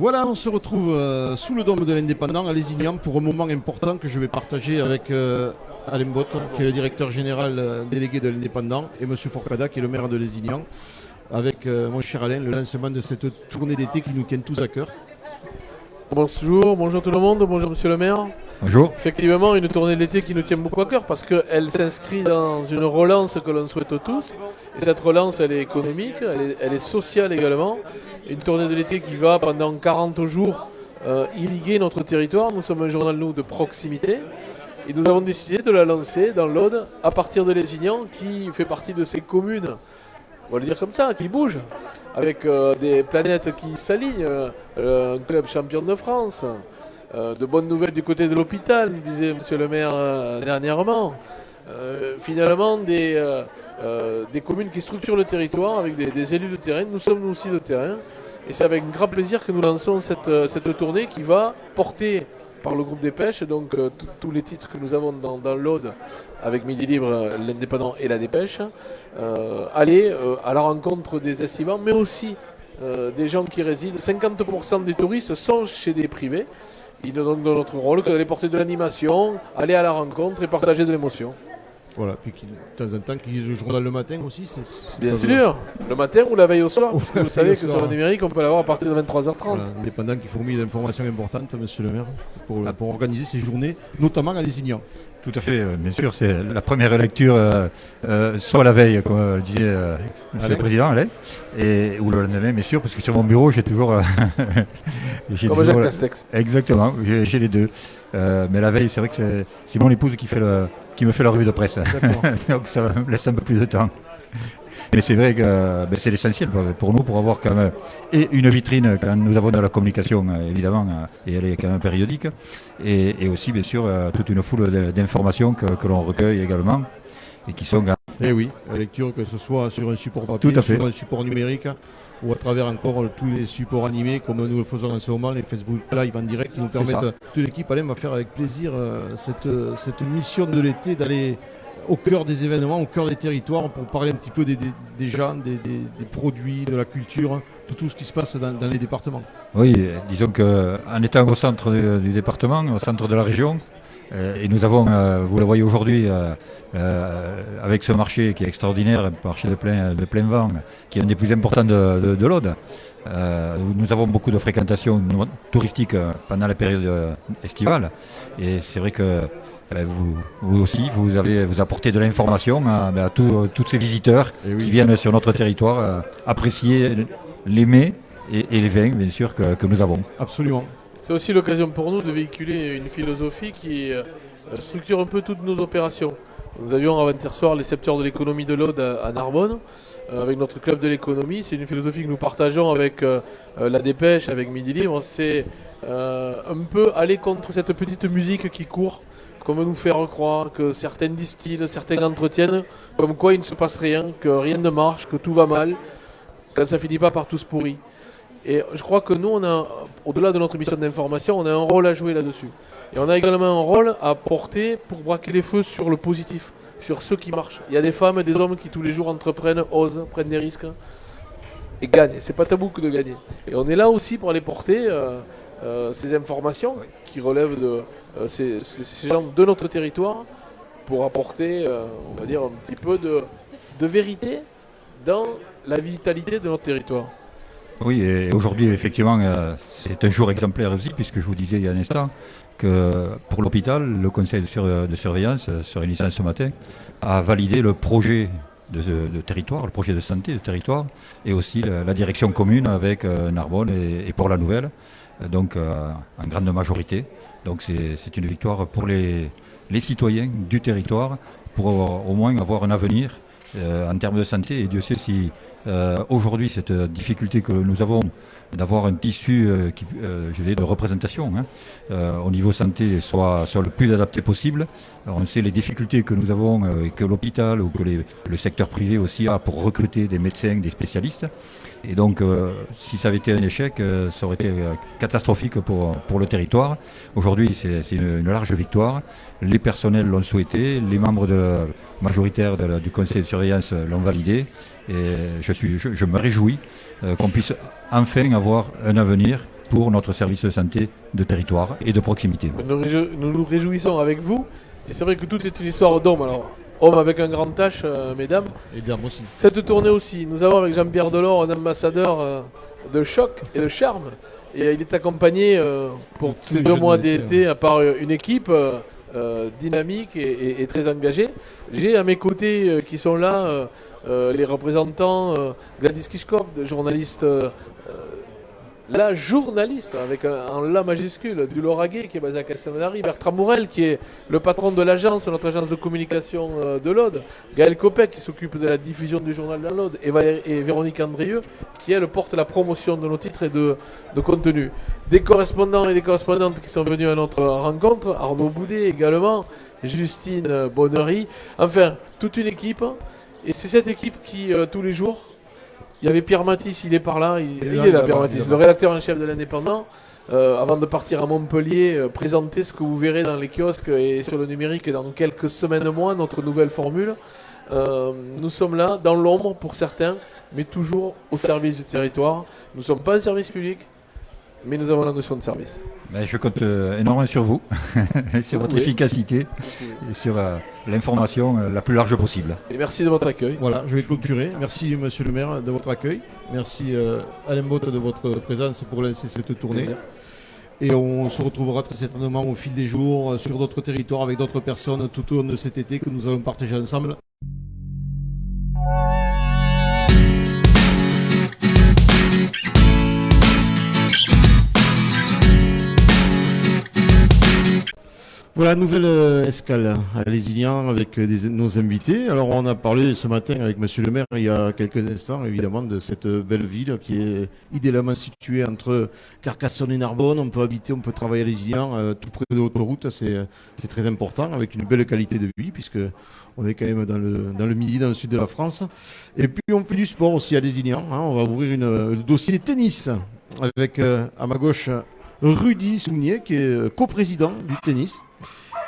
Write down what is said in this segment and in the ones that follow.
Voilà, on se retrouve sous le dôme de l'Indépendant à Lézignan pour un moment important que je vais partager avec Alain Bott, qui est le directeur général délégué de l'Indépendant, et M. Forcada, qui est le maire de Lézignan, avec mon cher Alain, le lancement de cette tournée d'été qui nous tient tous à cœur. Bonjour tout le monde, bonjour monsieur le maire. Bonjour. Effectivement, une tournée de l'été qui nous tient beaucoup à cœur parce qu'elle s'inscrit dans une relance que l'on souhaite tous. Et cette relance, elle est économique, elle est sociale également. Une tournée de l'été qui va pendant 40 jours irriguer notre territoire. Nous sommes un journal, nous, de proximité. Et nous avons décidé de la lancer dans l'Aude à partir de Lézignan, qui fait partie de ces communes, on va le dire comme ça, qui bougent, avec des planètes qui s'alignent, un club champion de France, de bonnes nouvelles du côté de l'hôpital, nous disait monsieur le maire dernièrement. Finalement, des communes qui structurent le territoire avec des élus de terrain. Nous sommes nous aussi de terrain. Et c'est avec grand plaisir que nous lançons cette tournée qui va porter par le groupe des pêches, donc tous les titres que nous avons dans l'Aude avec Midi Libre, l'Indépendant et la Dépêche, aller à la rencontre des estivants, mais aussi des gens qui résident. 50% des touristes sont chez des privés. Il est donc dans notre rôle que d'aller porter de l'animation, aller à la rencontre et partager de l'émotion. Voilà, puis de temps en temps qu'ils lisent le journal le matin aussi. C'est bien sûr, le matin ou la veille au soir, parce que vous savez que soir, sur le numérique, on peut l'avoir à partir de 23h30. Voilà, l'Indépendant qui fourmille d'informations importantes, monsieur le maire, pour organiser ces journées, notamment à Lézignan. Tout à fait, bien sûr, c'est la première lecture soit la veille, comme le disait monsieur le président, Alain, ou le lendemain, bien sûr, parce que sur mon bureau, j'ai toujours... comme Jacques Castex. Exactement, j'ai les deux. Mais la veille, c'est vrai que c'est mon épouse qui me fait la revue de presse. Donc ça me laisse un peu plus de temps. Mais c'est vrai que c'est l'essentiel pour nous, pour avoir quand même et une vitrine quand nous avons dans la communication, évidemment, et elle est quand même périodique, et aussi, bien sûr, toute une foule d'informations que l'on recueille également, et qui sont... Et oui, la lecture, que ce soit sur un support papier, sur un support numérique, ou à travers encore tous les supports animés, comme nous le faisons en ce moment, les Facebook Live en direct, qui nous permettent, toute l'équipe, Alain, va faire avec plaisir cette mission de l'été, d'aller au cœur des événements, au cœur des territoires, pour parler un petit peu des gens, des produits, de la culture, de tout ce qui se passe dans les départements. Oui, disons qu'en étant au centre du département, au centre de la région, et nous avons, vous le voyez aujourd'hui, avec ce marché qui est extraordinaire, un marché de plein vent, qui est un des plus importants de l'Aude. Nous avons beaucoup de fréquentation touristique pendant la période estivale, et c'est vrai que vous aussi, vous apportez de l'information à tous ces visiteurs qui viennent sur notre territoire apprécier les mets et les vins, bien sûr, que nous avons. Absolument. C'est aussi l'occasion pour nous de véhiculer une philosophie qui structure un peu toutes nos opérations. Nous avions avant-hier soir les 7 heures de l'économie de l'Aude à Narbonne, avec notre club de l'économie. C'est une philosophie que nous partageons avec la Dépêche, avec Midi Libre. C'est un peu aller contre cette petite musique qui court, comme nous faire croire que certains distillent, certains entretiennent, comme quoi il ne se passe rien, que rien ne marche, que tout va mal, quand ça finit pas par tout se pourrir. Et je crois que nous, on a, au-delà de notre mission d'information, on a un rôle à jouer là-dessus. Et on a également un rôle à porter pour braquer les feux sur le positif, sur ceux qui marchent. Il y a des femmes et des hommes qui tous les jours entreprennent, osent, prennent des risques et gagnent. C'est pas tabou que de gagner. Et on est là aussi pour aller porter ces informations qui relèvent de ces gens de notre territoire, pour apporter, on va dire, un petit peu de vérité dans la vitalité de notre territoire. Oui, et aujourd'hui, effectivement, c'est un jour exemplaire aussi, puisque je vous disais il y a un instant que pour l'hôpital, le conseil de surveillance, se réunissant ce matin, a validé le projet de territoire, le projet de santé de territoire, et aussi la direction commune avec Narbonne et Port-la-Nouvelle, donc en grande majorité. Donc c'est une victoire pour les citoyens du territoire, pour au moins avoir un avenir en termes de santé. Et Dieu sait si aujourd'hui cette difficulté que nous avons d'avoir un tissu de représentation au niveau santé soit le plus adapté possible. Alors, on sait les difficultés que nous avons, que l'hôpital ou que le secteur privé aussi a pour recruter des médecins, des spécialistes. Et donc, si ça avait été un échec, ça aurait été catastrophique pour le territoire. Aujourd'hui, c'est une large victoire. Les personnels l'ont souhaité, les membres majoritaires du conseil de surveillance l'ont validé. Et je me réjouis qu'on puisse enfin avoir un avenir pour notre service de santé de territoire et de proximité. Nous nous réjouissons avec vous. Et c'est vrai que tout est une histoire d'homme. Alors, homme avec un grand H, mesdames. Et d'armes aussi. Cette tournée aussi, nous avons avec Jean-Pierre Delors un ambassadeur de choc et de charme. Et il est accompagné pour ces 2 mois d'été par une équipe dynamique et très engagée. J'ai à mes côtés qui sont là les représentants Gladys Kishkov, journaliste, la journaliste avec un La majuscule du Lauragais qui est basé à Castelnaudary, Bertrand Mourel qui est le patron de l'agence, notre agence de communication de l'Aude, Gaël Copec qui s'occupe de la diffusion du journal dans l'Aude et Véronique Andrieux qui elle porte la promotion de nos titres et de contenu. Des correspondants et des correspondantes qui sont venus à notre rencontre, Arnaud Boudet également, Justine Bonnery, enfin toute une équipe. Et c'est cette équipe qui tous les jours, il y avait Pierre Matisse, il est par là, il est là Pierre Matisse, le rédacteur en chef de l'Indépendant, avant de partir à Montpellier, présenter ce que vous verrez dans les kiosques et sur le numérique dans quelques semaines mois, notre nouvelle formule. Nous sommes là, dans l'ombre pour certains, mais toujours au service du territoire. Nous ne sommes pas un service public, mais nous avons la notion de service. Je compte énormément sur vous, sur votre efficacité et sur l'information la plus large possible. Et merci de votre accueil. Voilà, je vais clôturer. Merci monsieur le maire de votre accueil. Merci Alain Botte de votre présence pour lancer cette tournée. Et on se retrouvera très certainement au fil des jours sur d'autres territoires avec d'autres personnes tout au long de cet été que nous allons partager ensemble. Voilà, nouvelle escale à Lézignan avec nos invités. Alors on a parlé ce matin avec monsieur le maire il y a quelques instants évidemment de cette belle ville qui est idéalement située entre Carcassonne et Narbonne. On peut habiter, on peut travailler à Lézignan tout près de l'autoroute, c'est très important avec une belle qualité de vie puisque on est quand même dans le midi, dans le sud de la France. Et puis on fait du sport aussi à Lézignan, hein. On va ouvrir le dossier tennis avec à ma gauche Rudy Sougnier qui est coprésident du tennis.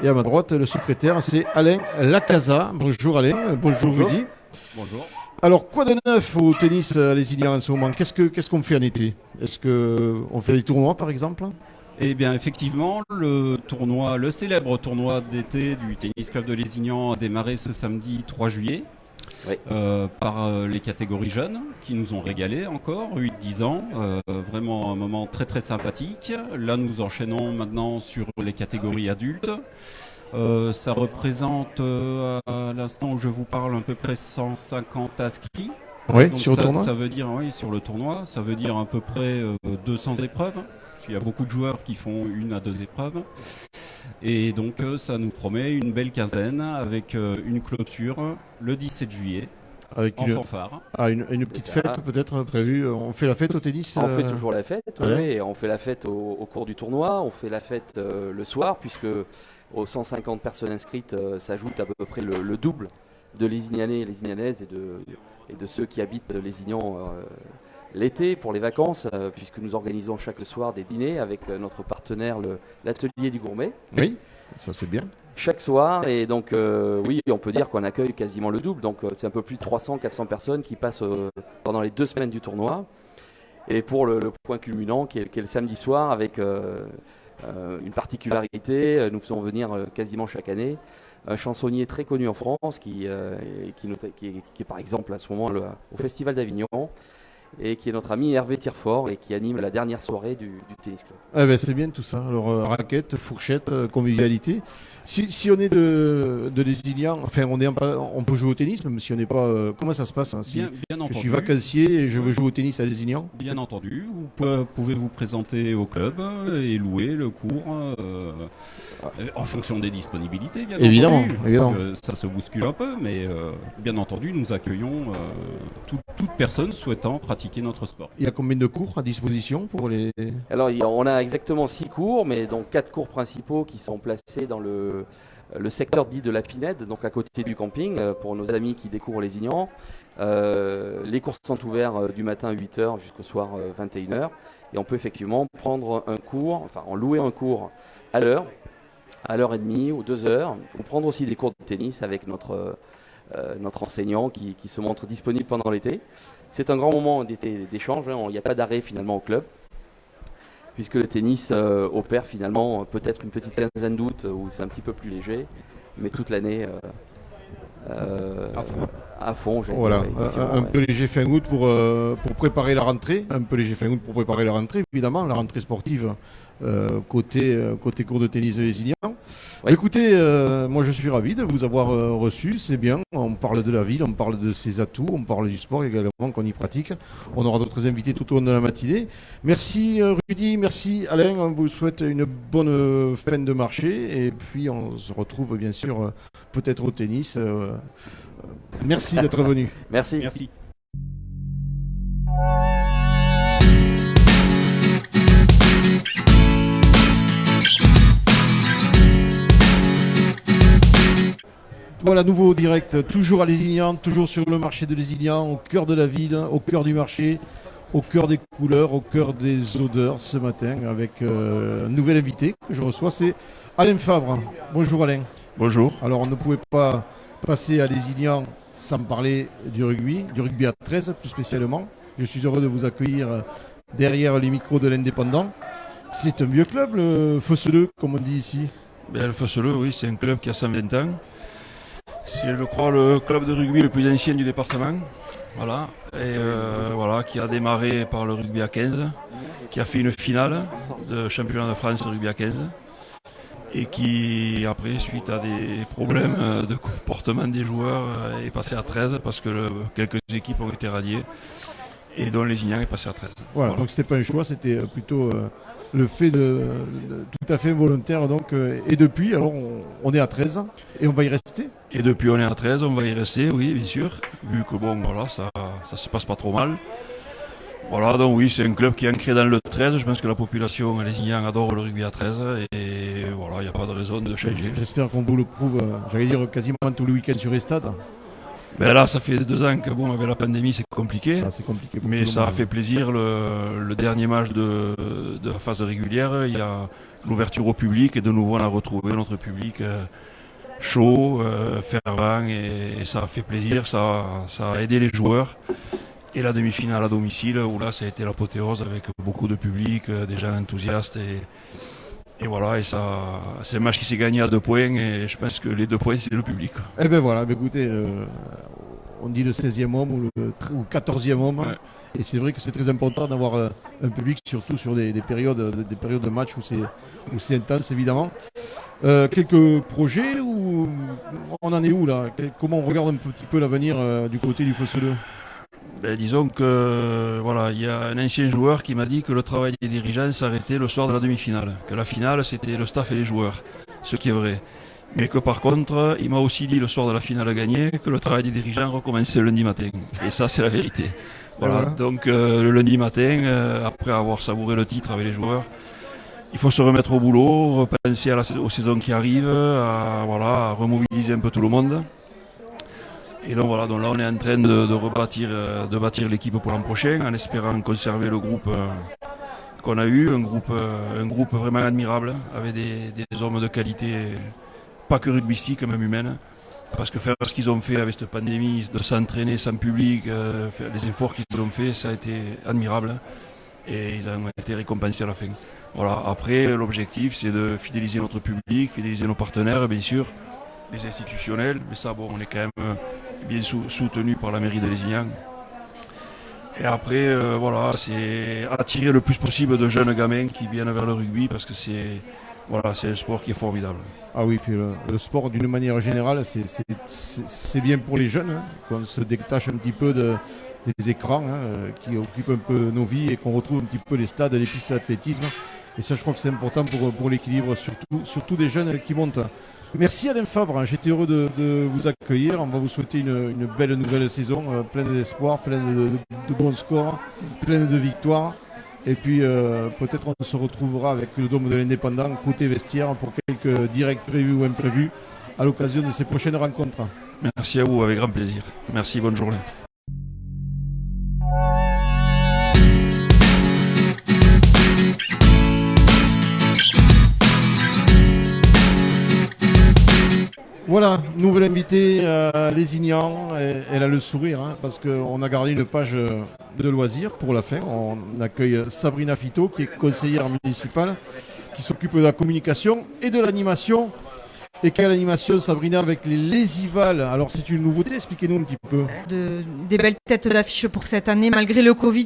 Et à ma droite, le secrétaire, c'est Alain Lacasa. Bonjour Alain, bonjour Rudy. Bonjour. Alors, quoi de neuf au tennis à Lézignan en ce moment ? Qu'est-ce qu'on fait en été ? Est-ce qu'on fait des tournois par exemple ? Eh bien, effectivement, le célèbre tournoi d'été du Tennis Club de Lézignan a démarré ce samedi 3 juillet. Oui. Par les catégories jeunes qui nous ont régalé encore, 8-10 ans, vraiment un moment très très sympathique. Là nous enchaînons maintenant sur les catégories adultes. Ça représente à l'instant où je vous parle à peu près 150 inscrits. Oui, donc sur le tournoi. Ça veut dire, oui, sur le tournoi, ça veut dire à peu près 200 épreuves. Il y a beaucoup de joueurs qui font 1 à 2 épreuves. Et donc ça nous promet une belle quinzaine avec une clôture le 17 juillet avec en fanfare. Une petite fête peut-être prévue. On fait la fête au tennis On fait toujours la fête, oui, et on fait la fête au cours du tournoi. On fait la fête le soir puisque aux 150 personnes inscrites s'ajoute à peu près le double de Lézignanais et Lézignanaises et de ceux qui habitent Lézignan l'été pour les vacances, puisque nous organisons chaque soir des dîners avec notre partenaire l'Atelier du Gourmet. Oui, ça c'est bien. Chaque soir, et donc oui, on peut dire qu'on accueille quasiment le double, donc c'est un peu plus de 300-400 personnes qui passent pendant les 2 semaines du tournoi. Et pour le point culminant qui est le samedi soir avec une particularité, nous faisons venir quasiment chaque année un chansonnier très connu en France qui est par exemple à ce moment au Festival d'Avignon, et qui est notre ami Hervé Tirefort et qui anime la dernière soirée du tennis club. Ah ben c'est bien tout ça. Alors raquette, fourchette, convivialité. Si on est de Lézignan, enfin on peut jouer au tennis même si on n'est pas. Comment ça se passe hein, si bien je entendu. suis vacancier et je veux jouer au tennis à Lézignan. Bien entendu, vous pouvez vous présenter au club et louer le cours en fonction des disponibilités, bien évidemment, entendu. Évidemment. Parce que ça se bouscule un peu, mais bien entendu, nous accueillons toute personne souhaitant pratiquer notre sport. Il y a combien de cours à disposition pour les... Alors on a exactement 6 cours, mais donc 4 cours principaux qui sont placés dans le secteur dit de la Pinède, donc à côté du camping, pour nos amis qui découvrent Lézignan. Les cours sont ouverts du matin à 8h jusqu'au soir 21h, et on peut effectivement prendre un cours, enfin en louer un cours à l'heure et demie ou 2 heures, ou prendre aussi des cours de tennis avec notre enseignant qui se montre disponible pendant l'été. C'est un grand moment d'échange, hein. Il n'y a pas d'arrêt finalement au club. puisque le tennis opère finalement peut-être une petite quinzaine d'août où c'est un petit peu plus léger, mais toute l'année à fond. Voilà, un peu léger fin août pour préparer la rentrée, évidemment, la rentrée sportive côté cours de tennis de Lézignan. Oui. Écoutez, moi je suis ravi de vous avoir reçu, c'est bien, on parle de la ville, on parle de ses atouts, on parle du sport également qu'on y pratique. On aura d'autres invités tout au long de la matinée. Merci Rudy, merci Alain, on vous souhaite une bonne fin de marché et puis on se retrouve bien sûr peut-être au tennis. Merci d'être venu. Merci. Merci. Voilà, nouveau direct, toujours à Lézignan, toujours sur le marché de Lézignan, au cœur de la ville, au cœur du marché, au cœur des couleurs, au cœur des odeurs ce matin, avec un nouvel invité que je reçois, c'est Alain Fabre. Bonjour Alain. Bonjour. Alors on ne pouvait pas passer à Lézignan sans parler du rugby à 13 plus spécialement. Je suis heureux de vous accueillir derrière les micros de l'Indépendant. C'est un vieux club, le Fosseleux, comme on dit ici. Le Fosseleux, oui, c'est un club qui a 120 ans. C'est, je crois, le club de rugby le plus ancien du département. Voilà. Et qui a démarré par le rugby à 15, qui a fait une finale de championnat de France rugby à 15. Et qui, après, suite à des problèmes de comportement des joueurs, est passé à 13 parce que quelques équipes ont été radiées et dont Lézignan est passé à 13. Voilà. Donc c'était pas un choix, c'était plutôt le fait de tout à fait volontaire. Donc, et depuis, alors on est à 13 et on va y rester. Et depuis on est à 13, on va y rester, oui, bien sûr, vu que ça se passe pas trop mal. Voilà, donc oui, c'est un club qui est ancré dans le 13. Je pense que la population à Lézignan adore le rugby à 13 et voilà, il n'y a pas de raison de changer. J'espère qu'on vous le prouve, j'allais dire quasiment tous les week-ends sur les stades. Là, ça fait 2 ans que avec la pandémie, c'est compliqué. C'est compliqué mais ça a fait plaisir. Le dernier match de la phase régulière, il y a l'ouverture au public et de nouveau on a retrouvé notre public chaud, fervent et ça a fait plaisir. Ça a aidé les joueurs. Et la demi-finale à domicile, où là ça a été l'apothéose avec beaucoup de public, des gens enthousiastes et voilà, et ça, c'est un match qui s'est gagné à 2 points et je pense que les 2 points c'est le public. Eh bien voilà, écoutez, on dit le 16e homme ou le 14e homme, ouais. Et c'est vrai que c'est très important d'avoir un public, surtout sur des périodes de match où c'est intense évidemment. Quelques projets, ou on en est où là? Comment on regarde un petit peu l'avenir du côté du Fosseleux? Disons que il y a un ancien joueur qui m'a dit que le travail des dirigeants s'arrêtait le soir de la demi-finale, que la finale c'était le staff et les joueurs, ce qui est vrai. Mais que par contre, il m'a aussi dit le soir de la finale gagnée que le travail des dirigeants recommençait le lundi matin. Et ça c'est la vérité. Voilà. Donc le lundi matin, après avoir savouré le titre avec les joueurs, il faut se remettre au boulot, repenser aux saisons qui arrivent, à remobiliser un peu tout le monde. Et donc là on est en train de bâtir l'équipe pour l'an prochain, en espérant conserver le groupe qu'on a eu, un groupe vraiment admirable, avec des hommes de qualité, pas que rugbystique, même humaine. Parce que faire ce qu'ils ont fait avec cette pandémie, de s'entraîner sans public, faire les efforts qu'ils ont fait, ça a été admirable. Et ils ont été récompensés à la fin. Voilà. Après, l'objectif, c'est de fidéliser notre public, fidéliser nos partenaires, bien sûr, les institutionnels. Mais ça, on est quand même bien soutenu par la mairie de Lézignan. Et après, c'est attirer le plus possible de jeunes gamins qui viennent vers le rugby parce que c'est un sport qui est formidable. Ah oui, puis le sport d'une manière générale, c'est bien pour les jeunes, qu'on se détache un petit peu des écrans qui occupent un peu nos vies et qu'on retrouve un petit peu les stades, les pistes d'athlétisme. Et ça, je crois que c'est important pour l'équilibre, surtout des jeunes qui montent. Merci Alain Fabre, j'étais heureux de vous accueillir. On va vous souhaiter une belle nouvelle saison, pleine d'espoir, pleine de bons scores, pleine de victoires. Et puis peut-être on se retrouvera avec le Dôme de l'Indépendant côté vestiaire pour quelques directs prévus ou imprévus à l'occasion de ces prochaines rencontres. Merci à vous, avec grand plaisir. Merci, bonne journée. Voilà, nouvelle invitée, Lézignan, elle a le sourire, hein, parce qu'on a gardé une page de loisirs pour la fin. On accueille Sabrina Fito, qui est conseillère municipale, qui s'occupe de la communication et de l'animation. Et quelle animation, Sabrina, avec les Lésivales. Alors c'est une nouveauté, expliquez-nous un petit peu. Des belles têtes d'affiche pour cette année, malgré le Covid,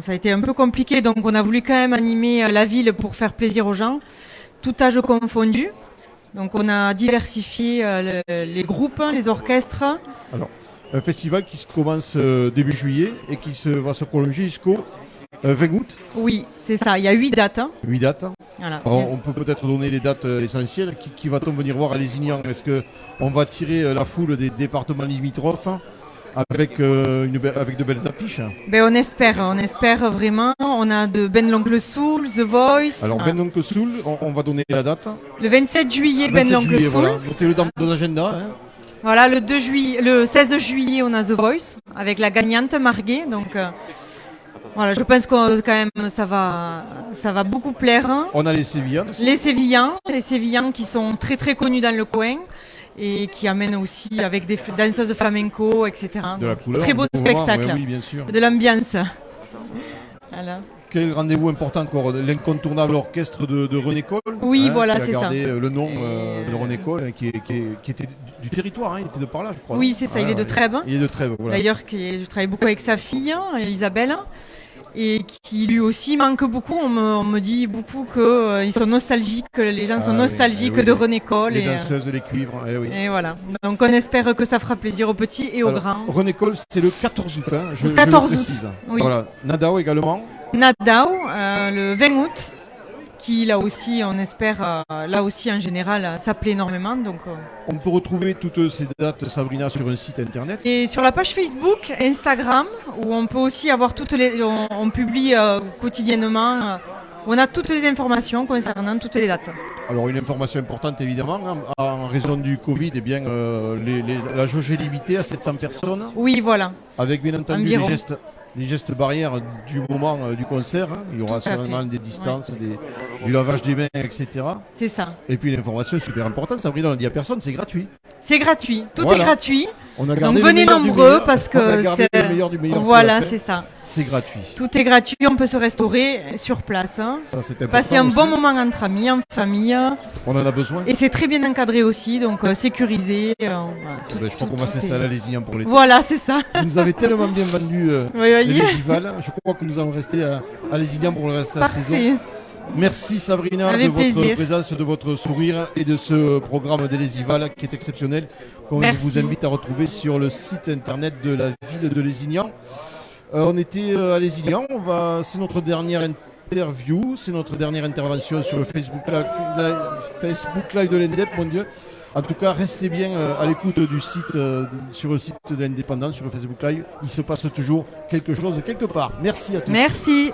ça a été un peu compliqué, donc on a voulu quand même animer la ville pour faire plaisir aux gens, tout âge confondu. Donc on a diversifié les groupes, les orchestres. Alors, un festival qui commence début juillet et qui va se prolonger jusqu'au 20 août. Oui, c'est ça, il y a 8 dates. 8 dates. Voilà. Alors, on peut peut-être donner les dates essentielles. Qui va-t-on venir voir à Lézignan? Est-ce qu'on va tirer la foule des départements limitrophes avec de belles affiches? On espère vraiment. On a de Ben l'Oncle Soul, The Voice. Alors Ben l'Oncle Soul, on va donner la date. Le 27 juillet, Ben l'Oncle Soul. Voilà. Notez-le dans l'agenda. Hein. Voilà, le 16 juillet, on a The Voice avec la gagnante Marguet. Donc voilà, je pense que quand même ça va beaucoup plaire. On a les Sévillans aussi. Les Sévillans qui sont très très connus dans le coin et qui amènent aussi avec des danseuses flamenco, etc. De la couleur, très beau spectacle, oui, bien sûr. de l'ambiance. Voilà. Quel rendez-vous important encore, l'incontournable orchestre de René Coll. Oui, voilà, c'est ça. Qui a gardé le nom de René Coll, qui était du territoire, hein, il était de par là, je crois. Oui, c'est ça, voilà, il est de Trèbes. Il est de Trèbes, voilà. D'ailleurs, je travaille beaucoup avec sa fille, Isabelle, et qui lui aussi manque beaucoup. On me dit beaucoup qu'ils sont nostalgiques, que les gens sont nostalgiques de René Coll. Les danseuses, les cuivres, oui. Et voilà. Donc on espère que ça fera plaisir aux petits et aux grands. René Coll, c'est le 14 août, hein, je le précise. Oui. Voilà. Nadao également. Nadao, le 20 août, qui là aussi, on espère, là aussi en général, ça plaît énormément. Donc, on peut retrouver toutes ces dates, Sabrina, sur un site internet. Et sur la page Facebook, Instagram, où on peut aussi avoir on publie quotidiennement, on a toutes les informations concernant toutes les dates. Alors une information importante évidemment, en raison du Covid, eh bien, la jauge est limitée à 700 personnes. Oui, voilà. Avec bien entendu les gestes barrières du moment du concert. Hein. Il y aura sûrement des distances, du lavage des mains, etc. C'est ça. Et puis l'information super importante, Sabrina, on l'a dit à personne, c'est gratuit. C'est gratuit, tout est gratuit. On a gardé donc venez nombreux parce que c'est le meilleur du meilleur. Voilà, c'est ça. C'est gratuit. Tout est gratuit, on peut se restaurer sur place. Hein. Ça, c'est important. Passer un bon moment entre amis, en famille. On en a besoin. Et c'est très bien encadré aussi, donc sécurisé. Je crois qu'on va s'installer à Lézignan pour l'été. Voilà, c'est ça. Vous nous avez tellement bien vendu les Lésivales. Je crois que nous allons rester à Lézignan pour le reste de la saison. Merci Sabrina de votre présence, de votre sourire et de ce programme des Lésivales qui est exceptionnel, qu'on vous invite à retrouver sur le site internet de la ville de Lézignan. On était à Lézignan, c'est notre dernière interview, c'est notre dernière intervention sur le Facebook Live de l'Indep, mon Dieu. En tout cas, restez bien à l'écoute du site, sur le site de l'Indépendant, sur le Facebook Live. Il se passe toujours quelque chose quelque part. Merci à tous. Merci.